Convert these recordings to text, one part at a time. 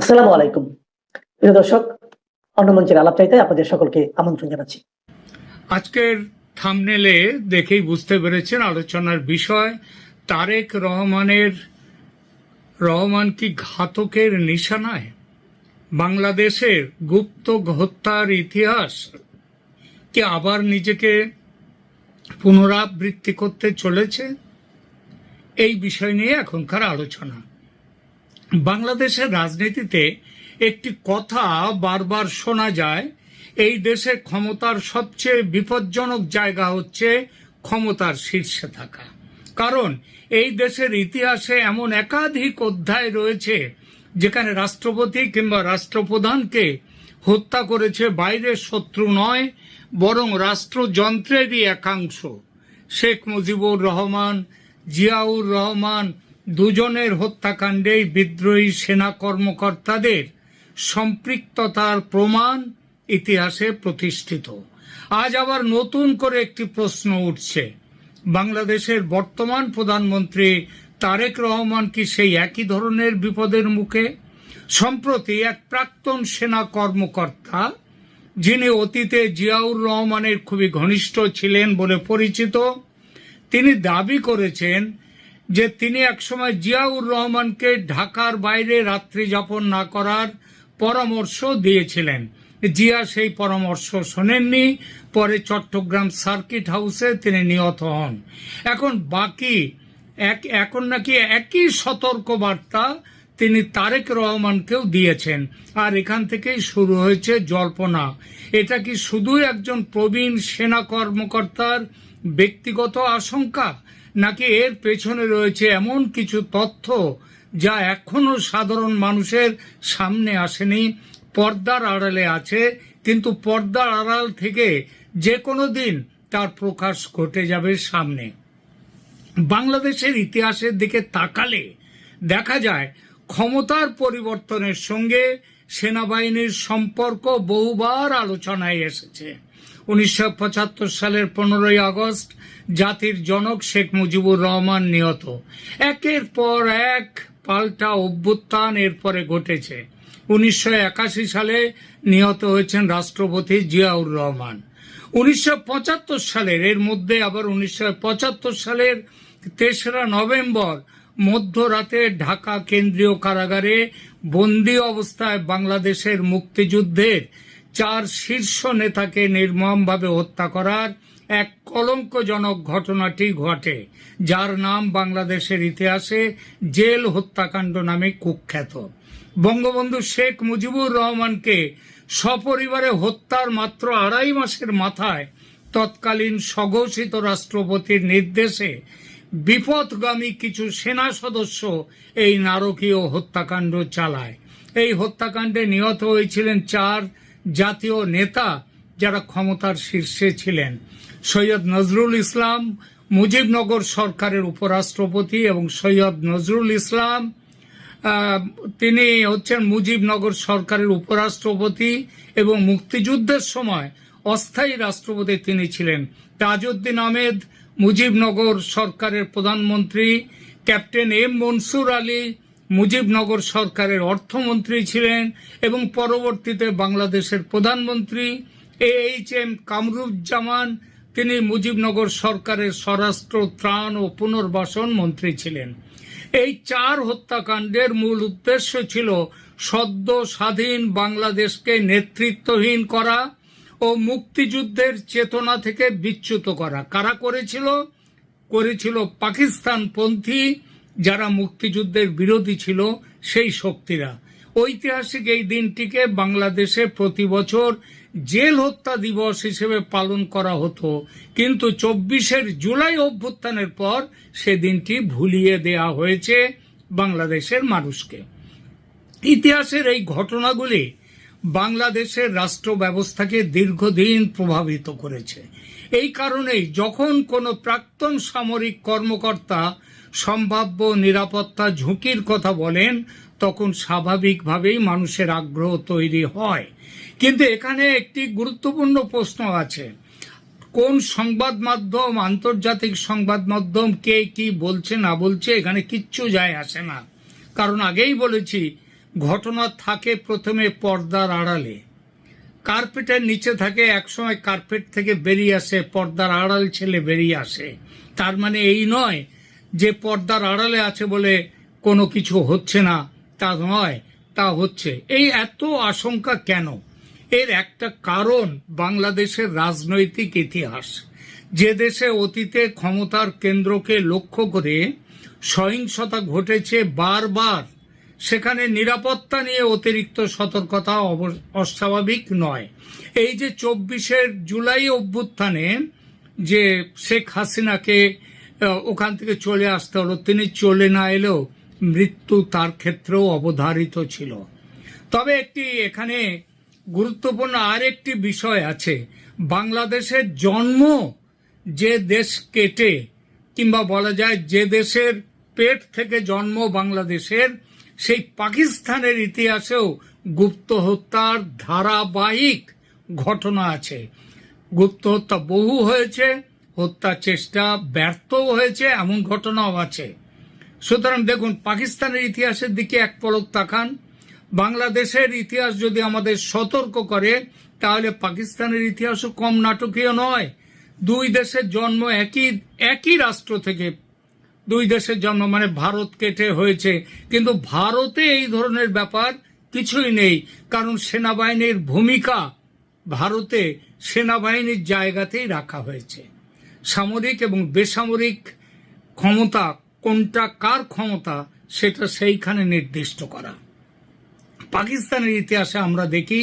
আসসালামু আলাইকুম। প্রিয় দর্শক, অন্য মঞ্চের আলাপ চাইতে আপনাদের সকলকে আমন্ত্রণ জানাচ্ছি। আজকের থাম্বনেলে দেখেই বুঝতে পেরেছেন আলোচনার বিষয় তারেক রহমান কি ঘাতকের নিশানায়? বাংলাদেশের গুপ্ত হত্যার ইতিহাস কি আবার নিজেকে পুনরাবৃত্তি করতে চলেছে? এই বিষয় নিয়ে এখনকার আলোচনা। বাংলাদেশের রাজনীতিতে একটি কথা বারবার শোনা যায়, এই দেশে ক্ষমতার সবচেয়ে বিপজ্জনক জায়গা হচ্ছে ক্ষমতার শীর্ষে থাকা। কারণ এই দেশের ইতিহাসে এমন একাধিক অধ্যায় রয়েছে যেখানে রাষ্ট্রপতি কিংবা রাষ্ট্রপ্রধানকে হত্যা করেছে বাইরের শত্রু নয়, বরং রাষ্ট্রযন্ত্রেরই একাংশ। শেখ মুজিবুর রহমান, জিয়াউর রহমান দুজনের হত্যাকাণ্ডেই বিদ্রোহী সেনা কর্মকর্তাদের সম্পৃক্ততার প্রমাণ ইতিহাসে প্রতিষ্ঠিত। আজ আবার নতুন করে একটি প্রশ্ন উঠছে, বাংলাদেশের বর্তমান প্রধানমন্ত্রী তারেক রহমান কি সেই একই ধরনের বিপদের মুখে? সম্প্রতি এক প্রাক্তন সেনা কর্মকর্তা, যিনি অতীতে জিয়াউর রহমানের খুবই ঘনিষ্ঠ ছিলেন বলে পরিচিত, তিনি দাবি করেছেন যে তিনি একসময় জিয়াউর রহমানকে ঢাকার বাইরে রাত্রি যাপন না করার পরামর্শ দিয়েছিলেন। জিয়া সেই পরামর্শ শোনেননি, পরে চট্টগ্রাম সার্কিট হাউসে তিনি নিহত হন। এখন নাকি একই সতর্ক বার্তা তিনি তারেক রহমানকেও দিয়েছেন, আর এখান থেকেই শুরু হয়েছে জল্পনা। এটা কি শুধুই একজন প্রবীণ সেনা কর্মকর্তার ব্যক্তিগত আশঙ্কা, নাকি এর পেছনে রয়েছে এমন কিছু তথ্য যা এখনো সাধারণ মানুষের সামনে আসেনি, পর্দার আড়ালে আছে, কিন্তু পর্দার আড়াল থেকে যে কোনো দিন তার প্রকাশ ঘটে যাবে সামনে? বাংলাদেশের ইতিহাসের দিকে তাকালে দেখা যায় ক্ষমতার পরিবর্তনের সঙ্গে সেনাবাহিনীর সম্পর্ক বহুবার আলোচনায় এসেছে। 1975 সালের 15ই আগস্ট জাতির জনক শেখ মুজিবুর রহমান নিহত। একের পর এক পাল্টা অভ্যুত্থান এরপরে ঘটেছে। 1981 সালে নিহত হয়েছেন রাষ্ট্রপতি জিয়াউর রহমান। 1975 সালের এর মধ্যে আবার 1975 সালের 3রা নভেম্বর মধ্যরাতে ঢাকা কেন্দ্রীয় কারাগারে বন্দী অবস্থায় বাংলাদেশের মুক্তিযুদ্ধের 4 শীর্ষ নেতাকে নির্মমভাবে হত্যা করার এক কলঙ্কজনক ঘটনাটি ঘটে, যার নাম বাংলাদেশের ইতিহাসে জেল হত্যাকাণ্ড নামে কুখ্যাত। বঙ্গবন্ধু শেখ মুজিবুর রহমানকে সপরিবারে হত্যার মাত্র 2.5 মাসের মাথায় তৎকালীন স্বঘোষিত রাষ্ট্রপতির নির্দেশে বিপথগামী কিছু সেনা সদস্য এই নারকীয় হত্যাকাণ্ড চালায়। এই হত্যাকাণ্ডে নিহত হয়েছিলেন 4 জাতীয় নেতা যারা ক্ষমতার শীর্ষে ছিলেন। সৈয়দ নজরুল ইসলাম, মুজিবনগর সরকারের উপরাষ্ট্রপতি, এবং সৈয়দ নজরুল ইসলাম তিনি হচ্ছেন মুজিবনগর সরকারের উপরাষ্ট্রপতি এবং মুক্তিযুদ্ধের সময় অস্থায়ী রাষ্ট্রপতি তিনি ছিলেন। তাজউদ্দিন আহমেদ মুজিবনগর সরকারের প্রধানমন্ত্রী, ক্যাপ্টেন এম মনসুর আলী মুজিবনগর সরকারের অর্থমন্ত্রী ছিলেন এবং পরবর্তীতে বাংলাদেশের প্রধানমন্ত্রী। এইচ.এম. কামরুজ্জামান তিনি মুজিবনগর সরকারের স্বরাষ্ট্র, ত্রাণ ও পুনর্বাসন মন্ত্রী ছিলেন। এই 4 হত্যাকাণ্ডের মূল উদ্দেশ্য ছিল সদ্য স্বাধীন বাংলাদেশকে নেতৃত্বহীন করা ও মুক্তিযুদ্ধের চেতনা থেকে বিচ্যুত করা। কারা করেছিল পাকিস্তানপন্থী যারা মুক্তিযুদ্ধের বিরোধী ছিল, সেই শক্তিরা। ঐতিহাসিক এই দিনটিকে বাংলাদেশে প্রতি বছর জেল হত্যা দিবস হিসেবে পালন করা হতো, কিন্তু 24 জুলাই অভ্যুত্থানের পর সেদিনটি ভুলিয়ে দেয়া হয়েছে বাংলাদেশের মানুষকে। ইতিহাসের এই ঘটনাগুলি বাংলাদেশের রাষ্ট্র ব্যবস্থাকে দীর্ঘদিন প্রভাবিত করেছে। এই কারণেই যখন কোনো প্রাক্তন সামরিক কর্মকর্তা সম্ভাব্য নিরাপত্তা ঝুঁকির কথা বলেন, তখন স্বাভাবিকভাবেই মানুষের আগ্রহ তৈরি হয়। কিন্তু এখানে একটি গুরুত্বপূর্ণ প্রশ্ন আছে, কোন সংবাদ মাধ্যম, আন্তর্জাতিক সংবাদ মাধ্যম কে কি বলছে না বলছে এখানে কিচ্ছু যায় আসে না। কারণ আগেই বলেছি, ঘটনা থাকে প্রথমে পর্দার আড়ালে, কার্পেটের নিচে থাকে, একসময় কার্পেট থেকে বেরিয়ে আসে, পর্দার আড়াল ছেলে বেরিয়ে আসে। তার মানে এই নয় যে পর্দার আড়ালে আছে বলে কোনো কিছু হচ্ছে না, তা নয়, তা হচ্ছে। এই এত আশঙ্কা কেন? এর একটা কারণ বাংলাদেশের রাজনৈতিক ইতিহাস। যে দেশে অতীতে ক্ষমতার কেন্দ্রকে লক্ষ্য করে সহিংসতা ঘটেছে বারবার, সেখানে নিরাপত্তা নিয়ে অতিরিক্ত সতর্কতা অস্বাভাবিক নয়। এই যে 24 জুলাই অভ্যুত্থানে যে শেখ হাসিনাকে ওখান থেকে চলে আসতে হলো, তিনি চলে না এলেও মৃত্যু তার ক্ষেত্রেও অবধারিত ছিল। তবে একটি এখানে গুরুত্বপূর্ণ আরেকটি বিষয় আছে। বাংলাদেশের জন্ম যে দেশ কেটে, কিংবা বলা যায় যে দেশের পেট থেকে জন্ম বাংলাদেশের, সেই পাকিস্তানের ইতিহাসেও গুপ্ত হত্যার ধারাবাহিক ঘটনা আছে। গুপ্ত হত্যা বহু হয়েছে, হত্যা চেষ্টা ব্যর্থও হয়েছে, এমন ঘটনাও আছে। সুতরাং দেখুন, পাকিস্তানের ইতিহাসের দিকে এক পলক তাকান। বাংলাদেশের ইতিহাস যদি আমাদের সতর্ক করে, তাহলে পাকিস্তানের ইতিহাসও কম নাটকীয় নয়। দুই দেশের জন্ম একই রাষ্ট্র থেকে, দুই দেশের জন্ম, মানে ভারত কেটে হয়েছে, কিন্তু ভারতে এই ধরনের ব্যাপার কিছুই নেই। কারণ সেনাবাহিনীর ভূমিকা ভারতে সেনাবাহিনীর জায়গাতেই রাখা হয়েছে। সামরিক এবং বেসামরিক ক্ষমতা কোনটা কার ক্ষমতা, সেটা সেইখানে নির্দিষ্ট করা। পাকিস্তানের ইতিহাসে আমরা দেখি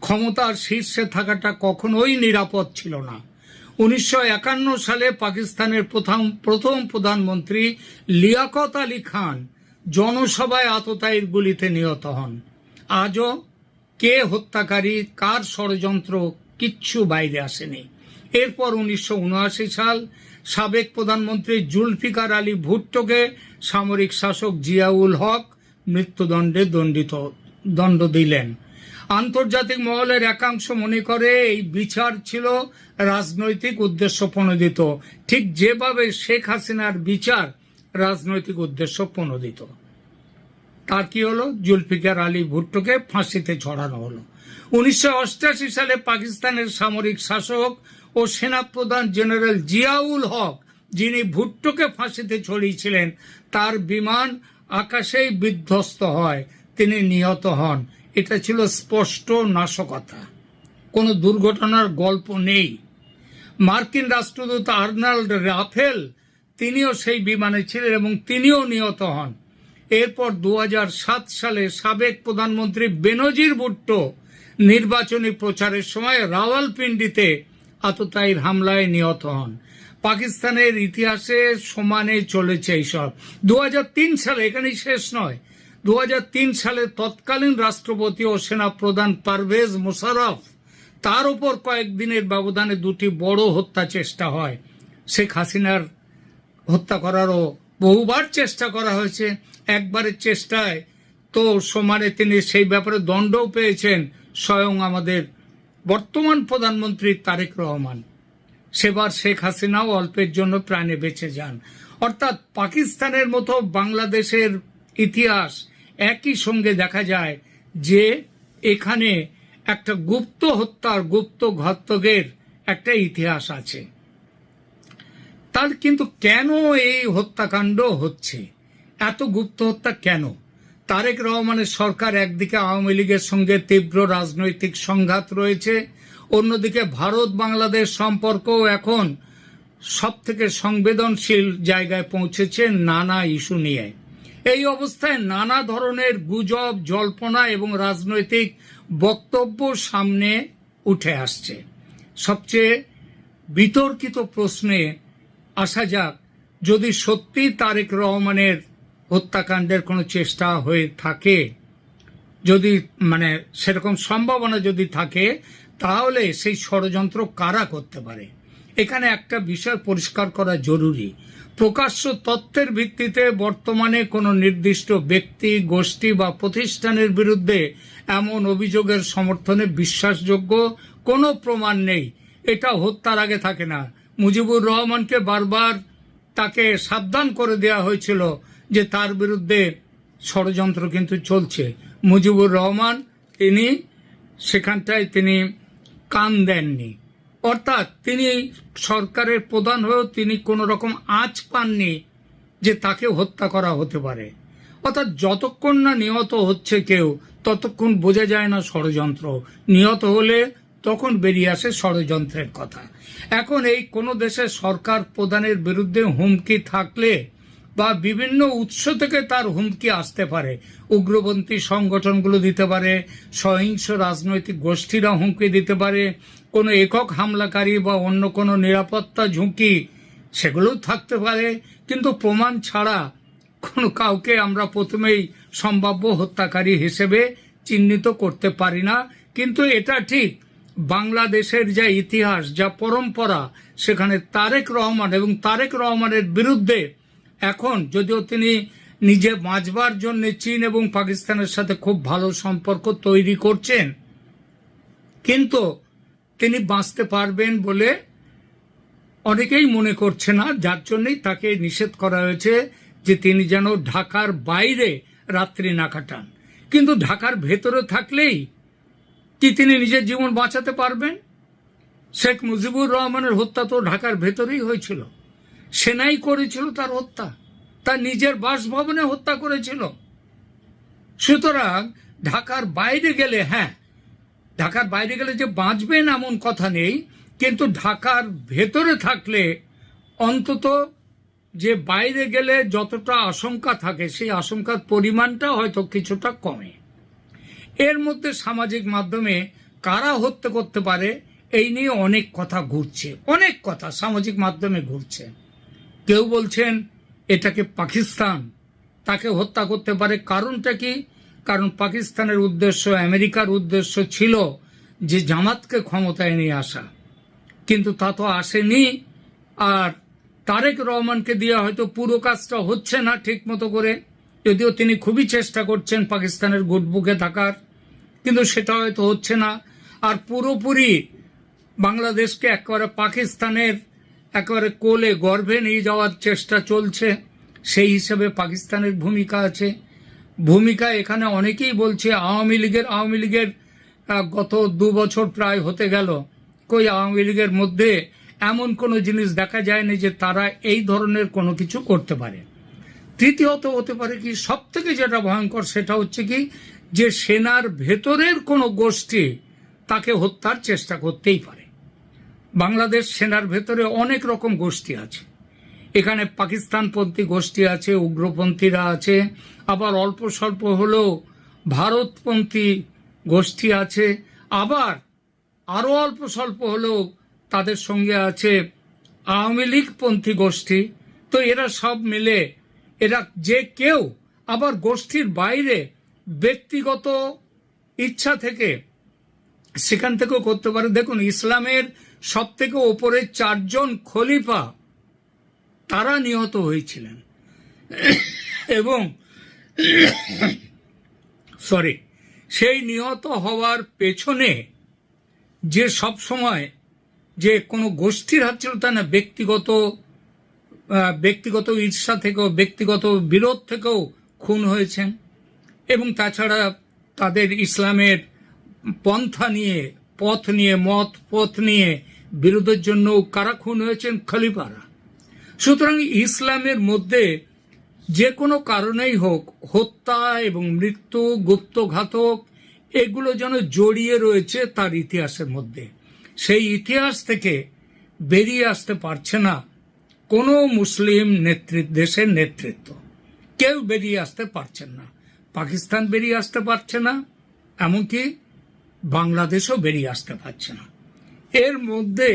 ক্ষমতার শীর্ষে থাকাটা কখনোই নিরাপদ ছিল না। 1951 সালে পাকিস্তানের প্রথম প্রধানমন্ত্রী লিয়াকত আলী খান জনসভায় আততায়ীর গুলিতে নিহত হন। আজও কে হত্যাকারী, কার ষড়যন্ত্র, কিচ্ছু বাইরে আসেনি। এরপর 1979 সাল সাবেক প্রধানমন্ত্রী জুলফিকার আলী ভুট্টোকে সামরিক শাসক জিয়াউল হক মৃত্যুদণ্ডে দণ্ড দিলেন। আন্তর্জাতিক মহলের একাংশ মনে করে এই বিচার ছিল রাজনৈতিক উদ্দেশ্য প্রণোদিত, ঠিক যেভাবে শেখ হাসিনার বিচার রাজনৈতিক উদ্দেশ্য প্রণোদিত। তার কি হলো? জুলফিকার আলী ভুট্টোকে ফাঁসিতে চড়ানো হলো। 1988 সালে পাকিস্তানের সামরিক শাসক ও সেনাপ্রধান জেনারেল জিয়াউল হক, যিনি ভুট্টোকে ফাঁসিতে চড়িয়েছিলেন, তার বিমান আকাশেই বিধ্বস্ত হয়, তিনি নিহত হন। এটা ছিল স্পষ্ট নাশকতা, কোনো দুর্ঘটনার গল্প নেই। মার্কিন রাষ্ট্রদূত আর্নল্ড রাফেল, তিনিও সেই বিমানে ছিলেন এবং তিনিও নিহত হন। এরপর 2007 সালে সাবেক প্রধানমন্ত্রী বেনজির ভুট্টো নির্বাচনী প্রচারের সময় রাওয়ালপিন্ডিতে আততায়ীর হামলায় নিহত হন। পাকিস্তানের ইতিহাসে সমানে চলেছে এইসব। 2003 সালে, এখানেই শেষ নয়, 2003 সালে তৎকালীন রাষ্ট্রপতি ও সেনাপ্রধান পারভেজ মোশাররফ, তার উপর কয়েকদিনের ব্যবধানে দুটি বড় হত্যা চেষ্টা হয়। শেখ হাসিনার হত্যা করারও বহুবার চেষ্টা করা হয়েছে। একবারের চেষ্টায় তো সমানে তিনি সেই ব্যাপারে দণ্ডও পেয়েছেন স্বয়ং আমাদের বর্তমান প্রধানমন্ত্রী তারেক রহমান। সেবার শেখ হাসিনাও অল্পের জন্য প্রাণে বেঁচে যান। অর্থাৎ পাকিস্তানের মতো বাংলাদেশের ইতিহাস একই সঙ্গে দেখা যায় যে এখানে একটা গুপ্ত হত্যার, গুপ্ত ঘাতকের একটা ইতিহাস আছে। তার কিন্তু কেন এই হত্যাকাণ্ড হচ্ছে, এত গুপ্ত হত্যা কেন? তারেক রহমানের সরকার একদিকে আওয়ামী লীগের সঙ্গে তীব্র রাজনৈতিক সংঘাত রয়েছে, অন্যদিকে ভারত বাংলাদেশ সম্পর্কও এখন সব থেকে সংবেদনশীল জায়গায় পৌঁছেছে নানা ইস্যু নিয়ে। এই অবস্থায় নানা ধরনের গুজব, জল্পনা এবং রাজনৈতিক বক্তব্য সামনে উঠে আসছে। সবচেয়ে বিতর্কিত প্রশ্নে আসা যাক, যদি সত্যি তারেক রহমানের হত্যাকাণ্ডের কোনো চেষ্টা হয়ে থাকে, যদি সেরকম সম্ভাবনা যদি থাকে, তাহলে সেই ষড়যন্ত্র কারা করতে পারে? এখানে একটা বিষয় পরিষ্কার করা জরুরি। প্রকাশ্য তথ্যের ভিত্তিতে বর্তমানে কোনো নির্দিষ্ট ব্যক্তি, গোষ্ঠী বা প্রতিষ্ঠানের বিরুদ্ধে এমন অভিযোগের সমর্থনে বিশ্বাসযোগ্য কোনো প্রমাণ নেই। এটা হত্যার আগে থাকে না। মুজিবুর রহমানকে বারবার তাকে সাবধান করে দেওয়া হয়েছিল যে তার বিরুদ্ধে ষড়যন্ত্র কিন্তু চলছে। মুজিবুর রহমান তিনি সেখানটায় তিনি কান দেননি, অর্থাৎ তিনি সরকারের প্রধান হয়েও তিনি কোনো রকম আঁচ পাননি যে তাকে হত্যা করা হতে পারে। অর্থাৎ যতক্ষণ না নিহত হচ্ছে কেউ ততক্ষণ বোঝা যায় না ষড়যন্ত্র, নিহত হলে তখন বেরিয়ে আসে ষড়যন্ত্রের কথা। এখন এই কোনো দেশের সরকার প্রধানের বিরুদ্ধে হুমকি থাকলে বা বিভিন্ন উৎস থেকে তার হুমকি আসতে পারে, উগ্রপন্থী সংগঠনগুলো দিতে পারে, সহিংস রাজনৈতিক গোষ্ঠীরা হুমকি দিতে পারে, কোনো একক হামলাকারী বা অন্য কোনো নিরাপত্তা ঝুঁকি সেগুলোও থাকতে পারে, কিন্তু প্রমাণ ছাড়া কোনো কাউকে আমরা প্রথমেই সম্ভাব্য হত্যাকারী হিসেবে চিহ্নিত করতে পারি না। কিন্তু এটা ঠিক, বাংলাদেশের যা ইতিহাস, যা পরম্পরা, সেখানে তারেক রহমান এবং তারেক রহমানের বিরুদ্ধে এখন যদিও তিনি নিজে বাঁচবার জন্য চীন এবং পাকিস্তানের সাথে খুব ভালো সম্পর্ক তৈরি করছেন, কিন্তু তিনি বাঁচতে পারবেন বলে অনেকেই মনে করছে না, যার জন্যই তাকে নিষেধ করা হয়েছে যে তিনি যেন ঢাকার বাইরে রাত্রি না কাটান। কিন্তু ঢাকার ভেতরে থাকলেই কি তিনি নিজের জীবন বাঁচাতে পারবেন? শেখ মুজিবুর রহমানের হত্যা তো ঢাকার ভেতরেই হয়েছিল, সেনাই করেছিল তার হত্যা, তার নিজের বাসভবনে হত্যা করেছিল। সুতরাং ঢাকার বাইরে গেলে, হ্যাঁ, ঢাকার বাইরে গেলে যে বাঁচবেন এমন কথা নেই, কিন্তু ঢাকার ভেতরে থাকলে অন্তত যে বাইরে গেলে যতটা আশঙ্কা থাকে সেই আশঙ্কার পরিমাণটা হয়তো কিছুটা কমে। এর মধ্যে সামাজিক মাধ্যমে কারা হত্যা করতে পারে এই নিয়ে অনেক কথা ঘুরছে, অনেক কথা সামাজিক মাধ্যমে ঘুরছে। কেউ বলছেন এটাকে পাকিস্তান তাকে হত্যা করতে পারে। কারণটা কি? কারণ পাকিস্তানের উদ্দেশ্য, আমেরিকার উদ্দেশ্য ছিল যে জামাতকে ক্ষমতায় নিয়ে আসা, কিন্তু তা তো আসেনি। আর তারেক রহমানকে দিয়ে হয়তো পুরো কাজটা হচ্ছে না ঠিক মতো করে, যদিও তিনি খুবই চেষ্টা করছেন পাকিস্তানের গুডবুকে থাকার, কিন্তু সেটা হয়তো হচ্ছে না। আর পুরোপুরি বাংলাদেশকে একেবারে পাকিস্তানের একেবারে কোলে গর্ভে নিয়ে যাওয়ার চেষ্টা চলছে, সেই হিসেবে পাকিস্তানের ভূমিকা আছে। ভূমিকা এখানে অনেকেই বলছে আওয়ামী লীগের গত 2 বছর প্রায় হতে গেল, কই আওয়ামী লীগের মধ্যে এমন কোনো জিনিস দেখা যায়নি যে তারা এই ধরনের কোনো কিছু করতে পারে। তৃতীয়ত হতে পারে কি, সব থেকে যেটা ভয়ঙ্কর সেটা হচ্ছে কি, যে সেনার ভেতরের কোনো গোষ্ঠী তাকে হত্যার চেষ্টা করতেই পারে। বাংলাদেশ সেনার ভেতরে অনেক রকম গোষ্ঠী আছে, এখানে পাকিস্তানপন্থী গোষ্ঠী আছে, উগ্রপন্থীরা আছে, আবার অল্প স্বল্প হলেও ভারতপন্থী গোষ্ঠী আছে, আবার আরো অল্প স্বল্প হলেও তাদের সঙ্গে আছে আওয়ামী লীগপন্থী গোষ্ঠী। তো এরা সব মিলে এরা যে কেউ আবার গোষ্ঠীর বাইরে ব্যক্তিগত ইচ্ছা থেকে সেখান থেকেও করতে পারে। দেখুন, ইসলামের সব থেকে ওপরে 4 জন খলিফা তারা নিহত হয়েছিলেন এবং সেই নিহত হওয়ার পেছনে যে সব সময় যে কোনো গোষ্ঠীর হাত ছিল তা না, ব্যক্তিগত ঈর্ষা থেকেও, ব্যক্তিগত বিরোধ থেকেও খুন হয়েছেন। এবং তাছাড়া তাদের ইসলামের পন্থা নিয়ে, পথ নিয়ে বিরোধের জন্য কারা খুন হয়েছেন? খলিফারা। সুতরাং ইসলামের মধ্যে যে কোনো কারণেই হোক হত্যা এবং মৃত্যু, গুপ্তঘাতক, এগুলো যেন জড়িয়ে রয়েছে তার ইতিহাসের মধ্যে। সেই ইতিহাস থেকে বেরিয়ে আসতে পারছে না কোনো মুসলিম দেশের নেতৃত্ব, কেউ বেরিয়ে আসতে পারছেন না। পাকিস্তান বেরিয়ে আসতে পারছে না, এমনকি বাংলাদেশও বেরিয়ে আসতে পারছে না। এর মধ্যে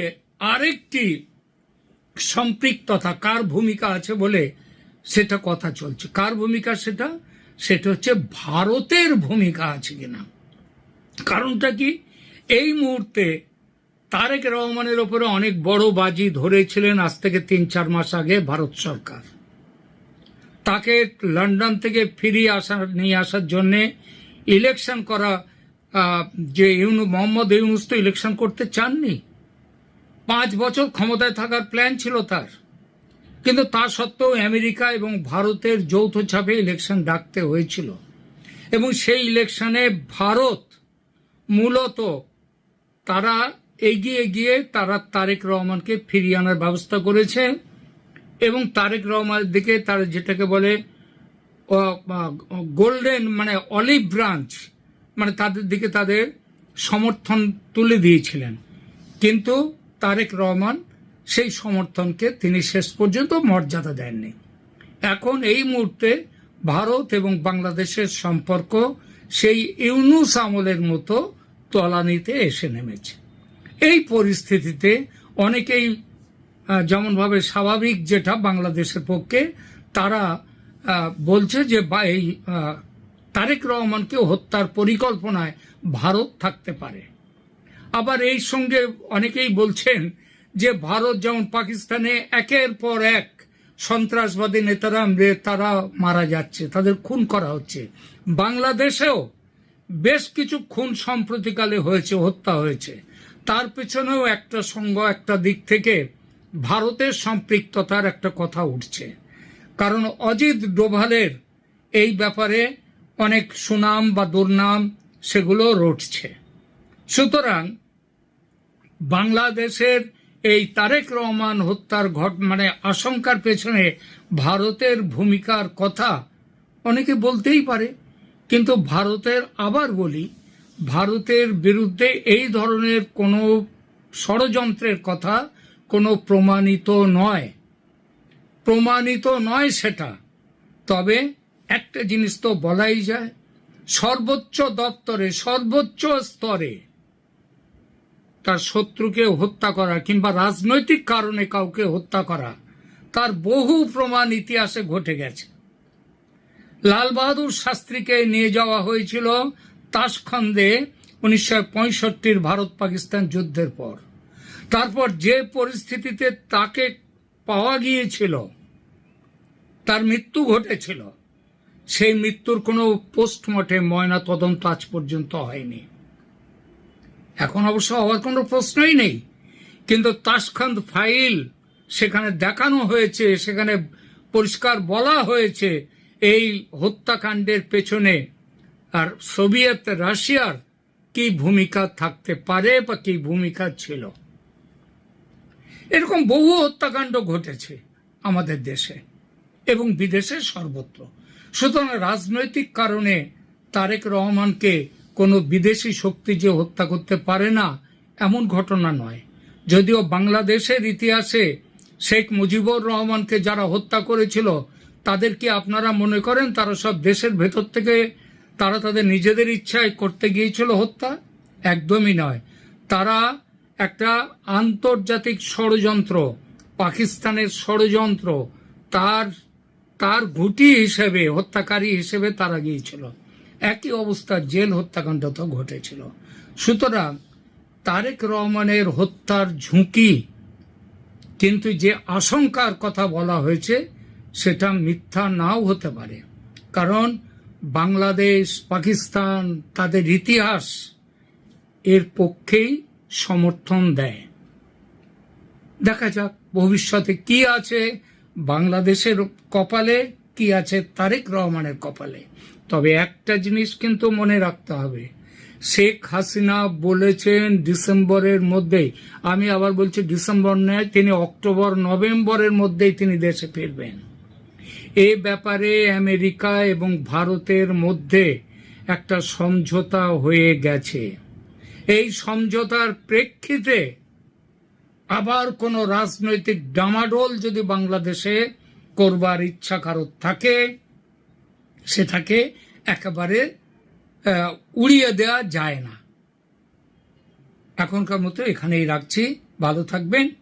আরেকটি সম্পৃক্ততা, কার ভূমিকা আছে বলে সেটা কথা চলছে। কার ভূমিকা? সেটা হচ্ছে ভারতের ভূমিকা আছে কিনা। কারণটা কি, এই মুহূর্তে তারেক রহমানের ওপরে অনেক বড় বাজি ধরেছিলেন আজ থেকে 3-4 মাস আগে ভারত সরকার। তাকে লন্ডন থেকে নিয়ে আসার জন্যে ইলেকশন করা, যে মোহাম্মদ ইউনূস তো ইলেকশন করতে চাননি, 5 বছর ক্ষমতায় থাকার প্ল্যান ছিল তার, কিন্তু তা সত্ত্বেও আমেরিকা এবং ভারতের যৌথ চাপে ইলেকশন ডাকতে হয়েছিল। এবং সেই ইলেকশনে ভারত মূলত তারা এগিয়ে গিয়ে তারা তারেক রহমানকে ফিরিয়ে আনার ব্যবস্থা করেছে এবং তারেক রহমানের দিকে তারা যেটাকে বলে গোল্ডেন মানে অলিভ ব্রাঞ্চ মানে তাদের দিকে তাদের সমর্থন তুলে দিয়েছিলেন, কিন্তু তারেক রহমান সেই সমর্থনকে তিনি শেষ পর্যন্ত মর্যাদা দেননি। এখন এই মুহূর্তে ভারত এবং বাংলাদেশের সম্পর্ক সেই ইউনূস আমলের মতো তলানিতে এসে নেমেছে। এই পরিস্থিতিতে অনেকেই যেমনভাবে স্বাভাবিক যেটা বাংলাদেশের পক্ষে তারা বলছে যে এই তারেক রহমানকে হত্যার পরিকল্পনায় ভারত থাকতে পারে। আবার এই সঙ্গে অনেকেই বলছেন যে ভারত যেমন পাকিস্তানে একের পর এক সন্ত্রাসবাদী নেতারা তারা মারা যাচ্ছে, তাদের খুন করা হচ্ছে, বাংলাদেশেও বেশ কিছু খুন সম্প্রতিকালে হয়েছে, হত্যা হয়েছে, তার পেছনেও একটা সঙ্গ একটা দিক থেকে ভারতের সম্পৃক্ততার একটা কথা উঠছে। কারণ অজিত ডোভালের এই ব্যাপারে অনেক সুনাম বা দুর্নাম সেগুলো রটছে। সুতরাং বাংলাদেশের এই তারেক রহমান হত্যার মানে আশঙ্কার পেছনে ভারতের ভূমিকার কথা অনেকে বলতেই পারে, কিন্তু ভারতের আবার বলি ভারতের বিরুদ্ধে এই ধরনের কোনো ষড়যন্ত্রের কথা কোনো প্রমাণিত নয় সেটা। তবে একটা জিনিস তো বলাই যায়, সর্বোচ্চ দপ্তরে সর্বোচ্চ স্তরে তার শত্রুকে হত্যা করা কিংবা রাজনৈতিক কারণে কাউকে হত্যা করা তার বহু প্রমাণ ইতিহাসে ঘটে গেছে। লাল বাহাদুর শাস্ত্রীকে নিয়ে যাওয়া হয়েছিল তাশখন্দে 1965 ভারত পাকিস্তান যুদ্ধের পর। তারপর যে পরিস্থিতিতে তাকে পাওয়া গিয়েছিল, তার মৃত্যু ঘটেছিল, সেই মৃত্যুর কোনো পোস্টমর্টেম ময়না তদন্ত আজ পর্যন্ত হয়নি। এখন অবশ্য হওয়ার কোনো প্রশ্নই নেই, কিন্তু তাশখন্দ ফাইল সেখানে দেখানো হয়েছে, সেখানে পরিষ্কার বলা হয়েছে এই হত্যাকাণ্ডের পেছনে আর সোভিয়েত রাশিয়ার কি ভূমিকা থাকতে পারে বা কি ভূমিকা ছিল। এরকম বহু হত্যাকাণ্ড ঘটেছে আমাদের দেশে এবং বিদেশে সর্বত্র। সুতরাং রাজনৈতিক কারণে তারেক রহমানকে কোনো বিদেশি শক্তি যে হত্যা করতে পারে না এমন ঘটনা নয়। যদিও বাংলাদেশের ইতিহাসে শেখ মুজিবুর রহমানকে যারা হত্যা করেছিল তাদের কি আপনারা মনে করেন তারা সব দেশের ভেতর থেকে তারা তাদের নিজেদের ইচ্ছায় করতে গিয়েছিল হত্যা? একদমই নয়। তারা একটা আন্তর্জাতিক ষড়যন্ত্র, পাকিস্তানের ষড়যন্ত্র, তার ঘুঁটি হিসেবে হত্যাকারী হিসেবে তারা গিয়েছিল। একই অবস্থা জেল হত্যাকাণ্ড তো ঘটেছিল। সুতরাং তারেক রহমানের হত্যার ঝুঁকি, কিন্তু যে আশঙ্কার কথা বলা হয়েছে সেটা মিথ্যা নাও হতে পারে। কারণ বাংলাদেশ পাকিস্তান তাদের ইতিহাস এর পক্ষেই সমর্থন দেয়। দেখা যাক ভবিষ্যতে কি আছে বাংলাদেশের কপালে, কি আছে তারেক রহমানের কপালে। তবে একটা জিনিস কিন্তু মনে রাখতে হবে, শেখ হাসিনা বলেছেন ডিসেম্বরের মধ্যেই, আমি আবার বলছি ডিসেম্বর নয়, তিনি অক্টোবর নভেম্বরের মধ্যেই তিনি দেশে ফিরবেন। এ ব্যাপারে আমেরিকা এবং ভারতের মধ্যে একটা সমঝোতা হয়ে গেছে। এই সমঝোতার প্রেক্ষিতে আবার কোনো রাজনৈতিক ডামাডোল যদি বাংলাদেশে করবার ইচ্ছা কারোর থাকে সেটাকে একেবারে উড়িয়ে দেওয়া যায় না। এখনকার মতো এখানেই রাখছি, ভালো থাকবেন।